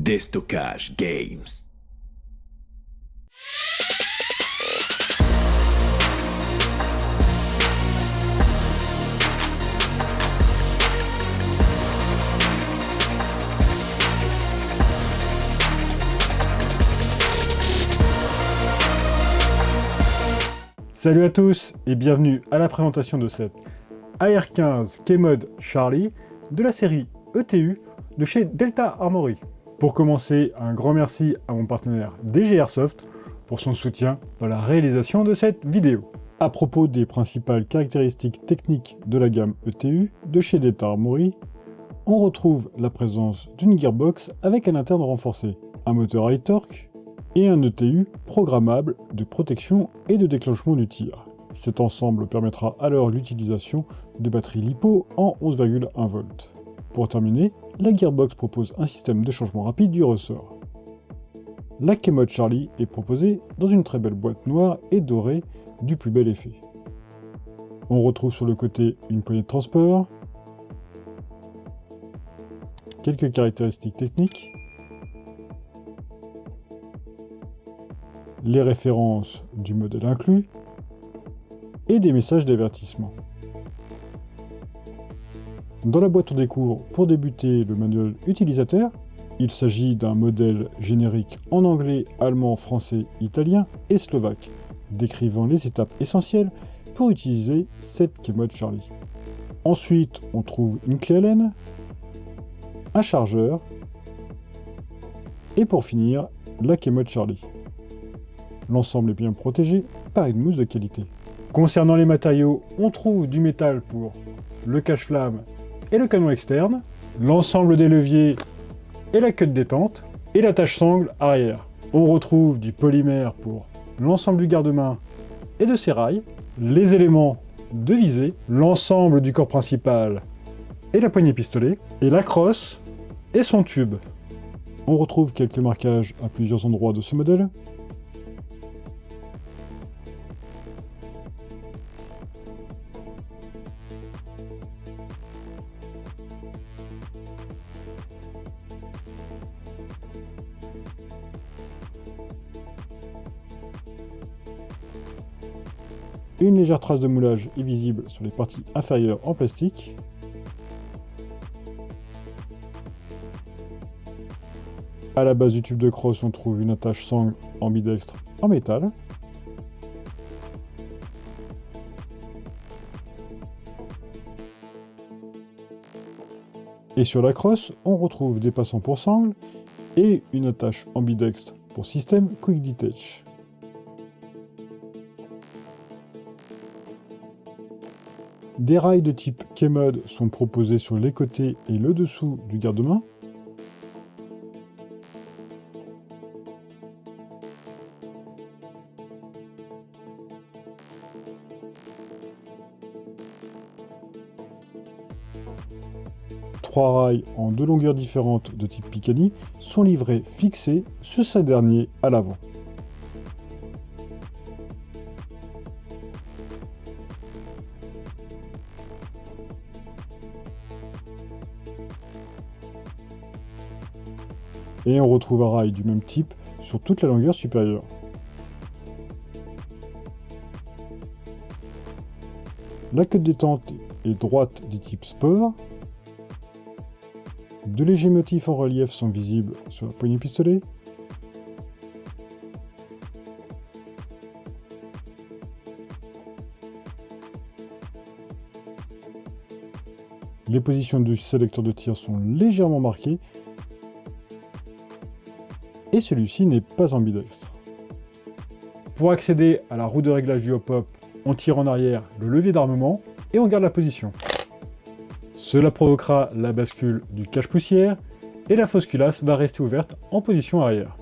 Déstockage Games. Salut à tous et bienvenue à la présentation de cette AR15 Keymode Charlie de la série ETU de chez Delta Armory. Pour commencer, un grand merci à mon partenaire DG Airsoft pour son soutien dans la réalisation de cette vidéo. À propos des principales caractéristiques techniques de la gamme ETU de chez Delta Armory, on retrouve la présence d'une gearbox avec un interne renforcé, un moteur high torque et un ETU programmable de protection et de déclenchement du tir. Cet ensemble permettra alors l'utilisation de batteries LiPo en 11,1 volts. Pour terminer, la gearbox propose un système de changement rapide du ressort. La Keymode Charlie est proposée dans une très belle boîte noire et dorée du plus bel effet. On retrouve sur le côté une poignée de transport, quelques caractéristiques techniques, les références du modèle inclus et des messages d'avertissement. Dans la boîte on découvre pour débuter le manuel utilisateur. Il s'agit d'un modèle générique en anglais, allemand, français, italien et slovaque, décrivant les étapes essentielles pour utiliser cette Keymode Charlie. Ensuite on trouve une clé Allen, un chargeur et pour finir la Keymode Charlie. L'ensemble est bien protégé par une mousse de qualité. Concernant les matériaux, on trouve du métal pour le cache-flamme et le canon externe, l'ensemble des leviers et la queue de détente, et l'attache sangle arrière. On retrouve du polymère pour l'ensemble du garde-main et de ses rails, les éléments de visée, l'ensemble du corps principal et la poignée pistolet, et la crosse et son tube. On retrouve quelques marquages à plusieurs endroits de ce modèle. Une légère trace de moulage est visible sur les parties inférieures en plastique. À la base du tube de crosse, on trouve une attache sangle ambidextre en métal. Et sur la crosse, on retrouve des passants pour sangle et une attache ambidextre pour système Quick Detach. Des rails de type Keymode sont proposés sur les côtés et le dessous du garde-main. Trois rails en deux longueurs différentes de type Picatinny sont livrés fixés sur ces derniers à l'avant. Et on retrouve un rail du même type sur toute la longueur supérieure. La queue de détente est droite du type Sport. De légers motifs en relief sont visibles sur la poignée pistolet. Les positions du sélecteur de tir sont légèrement marquées. Et celui-ci n'est pas ambidextre. Pour accéder à la roue de réglage du hop-hop, on tire en arrière le levier d'armement et on garde la position. Cela provoquera la bascule du cache-poussière et la fausse culasse va rester ouverte en position arrière.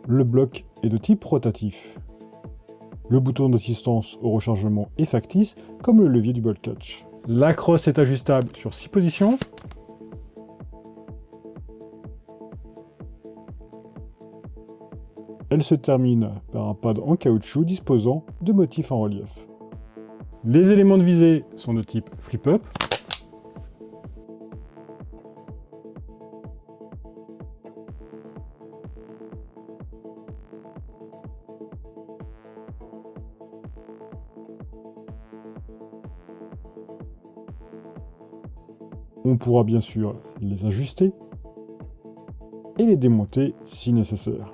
Le bloc est de type rotatif. Le bouton d'assistance au rechargement est factice, comme le levier du bolt catch. La crosse est ajustable sur 6 positions. Elle se termine par un pad en caoutchouc disposant de motifs en relief. Les éléments de visée sont de type flip-up. On pourra bien sûr les ajuster et les démonter si nécessaire.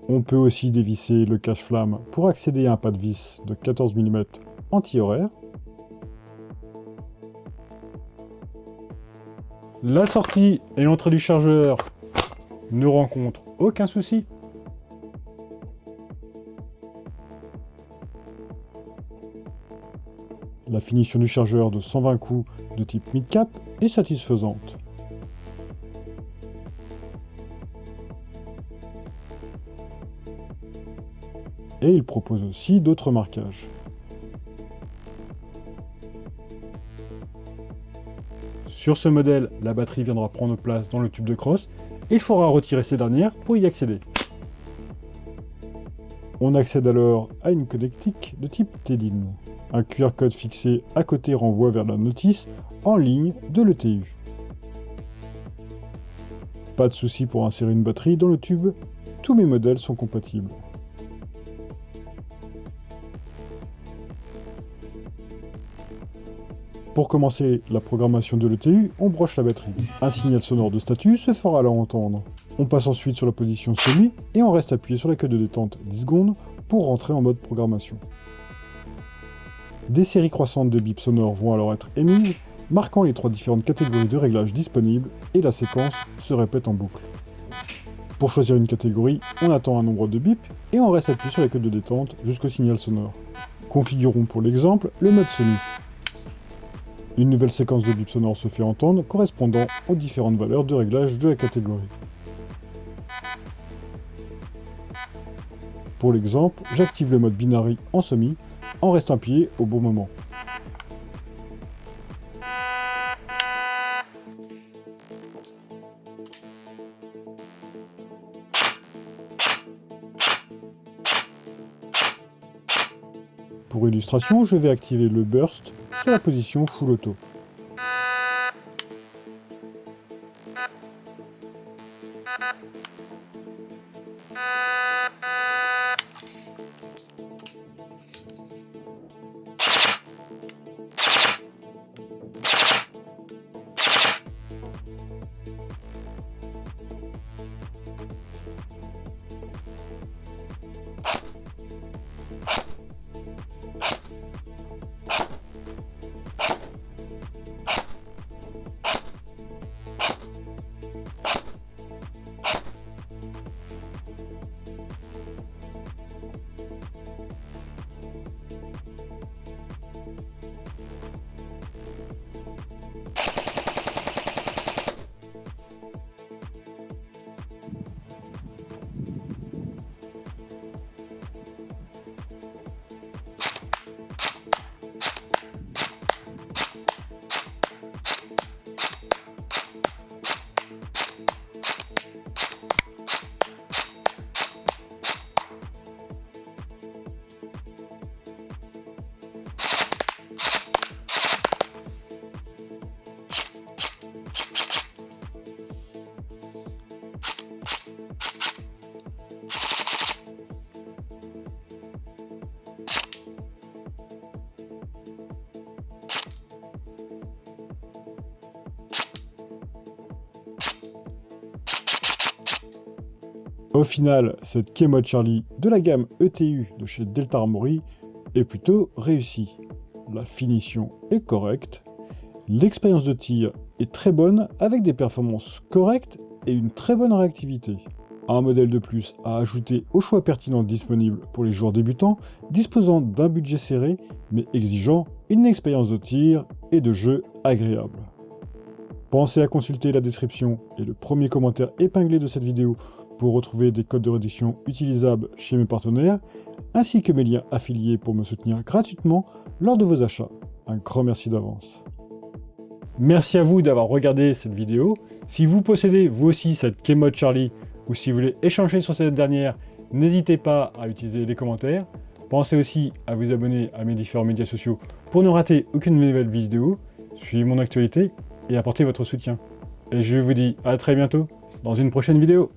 On peut aussi dévisser le cache-flamme pour accéder à un pas de vis de 14 mm anti-horaire. La sortie et l'entrée du chargeur ne rencontrent aucun souci. La finition du chargeur de 120 coups de type mid-cap est satisfaisante. Et il propose aussi d'autres marquages. Sur ce modèle, la batterie viendra prendre place dans le tube de crosse et il faudra retirer ces dernières pour y accéder. On accède alors à une connectique de type TEDIN. Un QR code fixé à côté renvoie vers la notice en ligne de l'ETU. Pas de souci pour insérer une batterie dans le tube, tous mes modèles sont compatibles. Pour commencer la programmation de l'ETU, on broche la batterie. Un signal sonore de statut se fera alors entendre. On passe ensuite sur la position semi et on reste appuyé sur la queue de détente 10 secondes pour rentrer en mode programmation. Des séries croissantes de bips sonores vont alors être émises, marquant les 3 différentes catégories de réglages disponibles et la séquence se répète en boucle. Pour choisir une catégorie, on attend un nombre de bips et on reste appuyé sur la queue de détente jusqu'au signal sonore. Configurons pour l'exemple le mode semi. Une nouvelle séquence de bips sonores se fait entendre correspondant aux différentes valeurs de réglage de la catégorie. Pour l'exemple, j'active le mode binary en semi en restant appuyé au bon moment. Pour illustration, je vais activer le burst sur la position full auto. Au final, cette K-Mod Charlie de la gamme ETU de chez Delta Armory est plutôt réussie. La finition est correcte, l'expérience de tir est très bonne avec des performances correctes et une très bonne réactivité. Un modèle de plus à ajouter au choix pertinent disponible pour les joueurs débutants, disposant d'un budget serré mais exigeant une expérience de tir et de jeu agréable. Pensez à consulter la description et le premier commentaire épinglé de cette vidéo pour retrouver des codes de réduction utilisables chez mes partenaires, ainsi que mes liens affiliés pour me soutenir gratuitement lors de vos achats. Un grand merci d'avance. Merci à vous d'avoir regardé cette vidéo. Si vous possédez vous aussi cette Kmod Charlie ou si vous voulez échanger sur cette dernière, n'hésitez pas à utiliser les commentaires. Pensez aussi à vous abonner à mes différents médias sociaux pour ne rater aucune nouvelle vidéo. Suivez mon actualité et apportez votre soutien. Et je vous dis à très bientôt dans une prochaine vidéo.